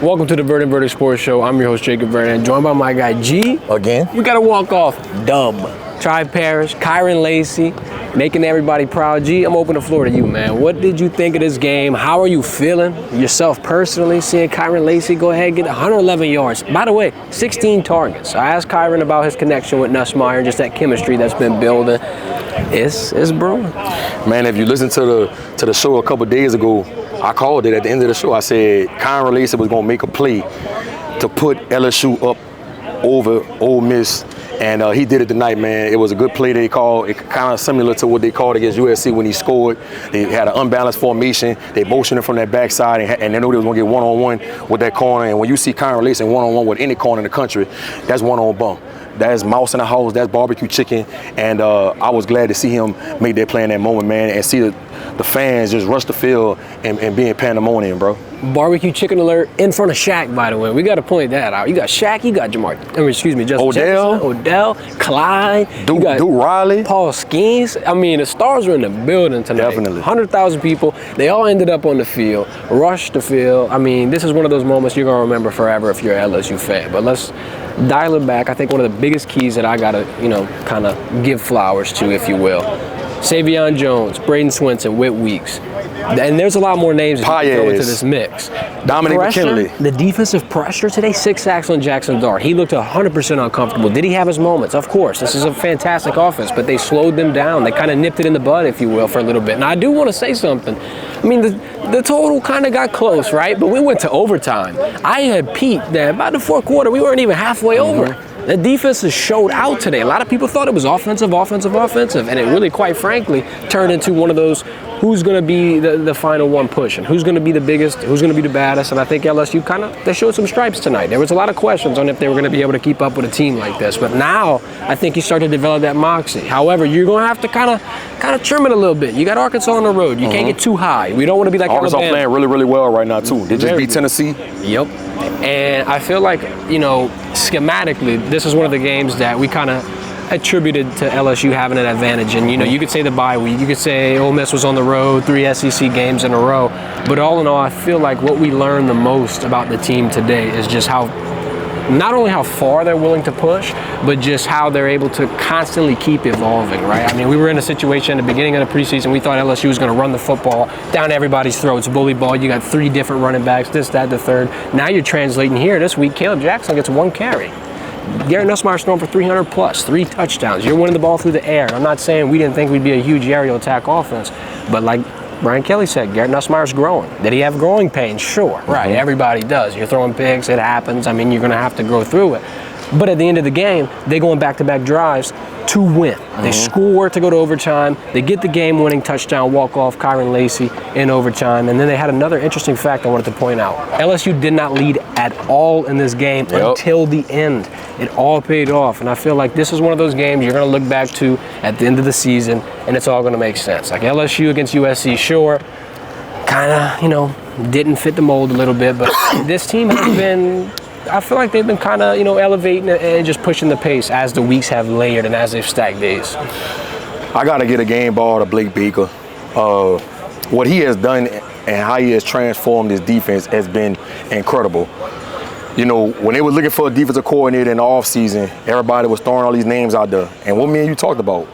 Welcome to the Verdin Sports Show. I'm your host, Jacob Verdin, joined by my guy, G. Again? We got to walk off dub. Tri Parish, Kyron Lacey, making everybody proud. G, I'm open the floor to you, man. What did you think of this game? How are you feeling yourself personally, seeing Kyron Lacey go ahead and get 111 yards? By the way, 16 targets. I asked Kyron about his connection with Nussmeier and just that chemistry that's been building. It's brewing. Man, if you listen to the show a couple days ago, I called it at the end of the show. I said Kyron Lacey was going to make a play to put LSU up over Ole Miss, and he did it tonight, man. It was a good play they called. It kind of similar to what they called against USC when he scored. They had an unbalanced formation. They motioned him from that backside, and they knew they was going to get one-on-one with that corner. And when you see Kyron Lacey one-on-one with any corner in the country, that's one-on bump. That's mouse in the house, that's barbecue chicken, and I was glad to see him make that play in that moment, man, and see the fans just rush the field and be in pandemonium, bro. Barbecue chicken alert in front of Shaq, by the way. We got to point that out. You got Shaq, you got Justin Odell, Clyde, Duke Riley, Paul Skeens. I mean, the stars were in the building tonight. Definitely. 100,000 people. They all ended up on the field, rushed the field. I mean, this is one of those moments you're going to remember forever if you're an LSU fan. But let's dial it back. I think one of the biggest keys that I got to, kind of give flowers to, if you will. Savion Jones, Braden Swinson, Whit Weeks. And there's a lot more names that you can throw into this mix. Dominic McKinley. The defensive pressure today, 6 sacks on Jackson Dart. He looked 100% uncomfortable. Did he have his moments? Of course. This is a fantastic offense, but they slowed them down. They kind of nipped it in the bud, if you will, for a little bit. And I do want to say something. I mean, the total kind of got close, right? But we went to overtime. I had peeped that by the fourth quarter, we weren't even halfway over. The defense has showed out today. A lot of people thought it was offensive, and it really, quite frankly, turned into one of those who's going to be the final one pushing, who's going to be the biggest, who's going to be the baddest, and I think LSU they showed some stripes tonight. There was a lot of questions on if they were going to be able to keep up with a team like this, but now I think you start to develop that moxie. However, you're going to have to kind of trim it a little bit. You got Arkansas on the road. You can't get too high. We don't want to be like Arkansas Alabama. playing really, really well right now, too. They just beat Tennessee. Yep. And I feel like, schematically, this is one of the games that we kind of attributed to LSU having an advantage. And, you could say the bye week. You could say Ole Miss was on the road, 3 SEC games in a row. But all in all, I feel like what we learned the most about the team today is just not only how far they're willing to push, but just how they're able to constantly keep evolving, right? I mean, we were in a situation at the beginning of the preseason, we thought LSU was going to run the football down everybody's throats, bully ball. You got 3 different running backs, this, that, the third. Now you're translating here this week. Caleb Jackson gets 1 carry. Garrett Nussmeier's thrown for 300 plus, 3 touchdowns. You're winning the ball through the air. I'm not saying we didn't think we'd be a huge aerial attack offense, but like Brian Kelly said, Garrett Nussmeier's growing. Did he have growing pains? Sure. Right, everybody does. You're throwing picks, it happens. I mean, you're going to have to go through it. But at the end of the game, they go on back-to-back drives to win. They score to go to overtime. They get the game-winning touchdown walk-off, Kyron Lacey, in overtime. And then they had another interesting fact I wanted to point out. LSU did not lead at all in this game until the end. It all paid off. And I feel like this is one of those games you're going to look back to at the end of the season, and it's all going to make sense. Like LSU against USC, sure, kind of, didn't fit the mold a little bit. But this team has been... I feel like they've been kind of, elevating and just pushing the pace as the weeks have layered and as they've stacked days. I got to get a game ball to Blake Baker. What he has done and how he has transformed his defense has been incredible. When they were looking for a defensive coordinator in the offseason, everybody was throwing all these names out there. And what me and you talked about,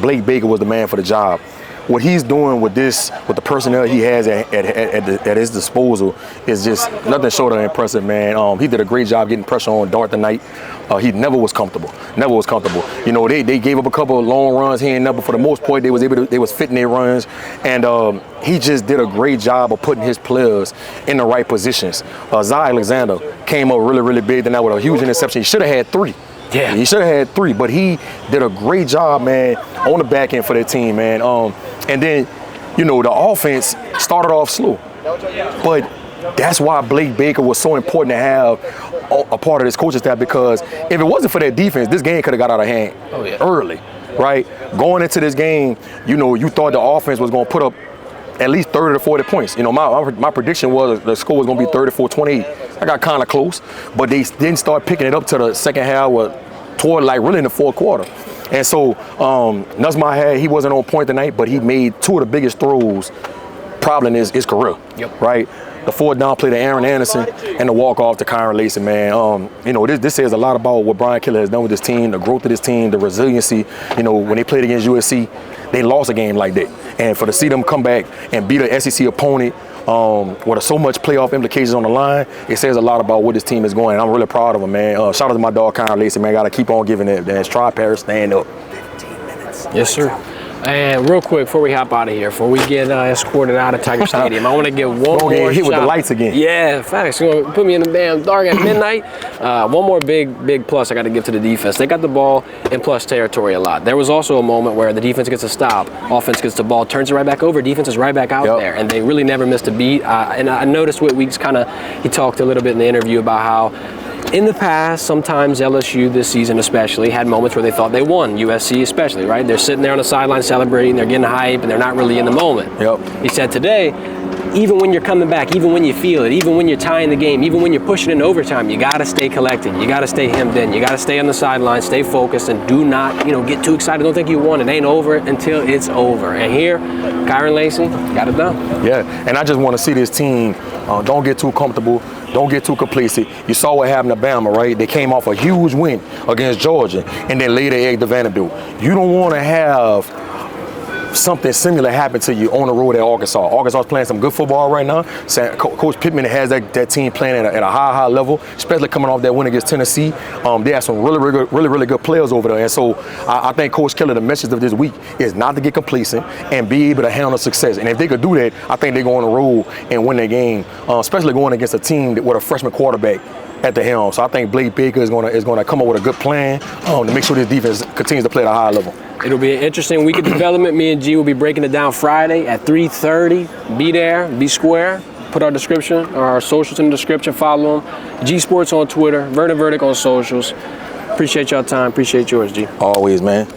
Blake Baker was the man for the job. What he's doing with the personnel he has at his disposal is just nothing short of impressive, man. He did a great job getting pressure on Dart tonight. He never was comfortable. They gave up a couple of long runs here and there, but for the most part, they was fitting their runs, and he just did a great job of putting his players in the right positions. Zay Alexander came up really, really big tonight with a huge interception. He should have had 3. Yeah, he should have had 3, but he did a great job, man, on the back end for that team, man. And then, the offense started off slow. But that's why Blake Baker was so important to have a part of this coaching staff, because if it wasn't for that defense, this game could have got out of hand early, right? Going into this game, you thought the offense was going to put up at least 30 to 40 points. My prediction was the score was going to be 34-28. I got kind of close, but they didn't start picking it up to the second half toward really in the fourth quarter. And so Nussmeier, he wasn't on point tonight, but he made 2 of the biggest throws probably in his career, right? the fourth down play to Aaron Anderson, and the walk-off to Kyron Lacey, man. You know, this says a lot about what Brian Kelly has done with this team, the growth of this team, the resiliency. You know, when they played against USC, they lost a game like that. And to see them come back and beat an SEC opponent with so much playoff implications on the line, it says a lot about what this team is going. And I'm really proud of them, man. Shout out to my dog, Kyron Lacey, man. Got to keep on giving it. Man. Try Paris, stand up. 15 minutes. Yes, sir. And real quick, before we hop out of here, before we get escorted out of Tiger Stadium, I want to get one more hit shot. with the lights again. Yeah, facts. You're going to put me in the damn dark at midnight. One more big plus I got to give to the defense. They got the ball in plus territory a lot. There was also a moment where the defense gets a stop, offense gets the ball, turns it right back over, defense is right back out there, and they really never missed a beat. And I noticed what Weeks he talked a little bit in the interview about how in the past, sometimes LSU this season especially had moments where they thought they won, USC especially, right? They're sitting there on the sideline celebrating, they're getting hype, and they're not really in the moment. He said today, even when you're coming back, even when you feel it, even when you're tying the game, even when you're pushing in overtime, you got to stay collected. You got to stay hemmed in. You got to stay on the sideline, stay focused, and do not, get too excited. Don't think you won. It ain't over until it's over. And here, Kyron Lacey got it done. Yeah, and I just want to see this team don't get too comfortable. Don't get too complacent. You saw what happened to Bama, right? They came off a huge win against Georgia and then laid their egg to Vanderbilt. You don't want to have something similar happen to you on the road at Arkansas. Arkansas is playing some good football right now. Coach Pittman has that team playing at a high level, especially coming off that win against Tennessee. They have some really good players over there. And so I think Coach Kelly, the message of this week is not to get complacent and be able to handle success. And if they could do that, I think they're going to roll and win that game, especially going against a team with a freshman quarterback at the helm. So I think Blake Baker is going to come up with a good plan to make sure this defense continues to play at a high level. It'll be an interesting week of development. Me and G will be breaking it down Friday at 3:30. Be there, be square. Put our description or our socials in the description. Follow them. G Sports on Twitter, Verdin Verdict on socials. Appreciate y'all time. Appreciate yours, G. Always, man.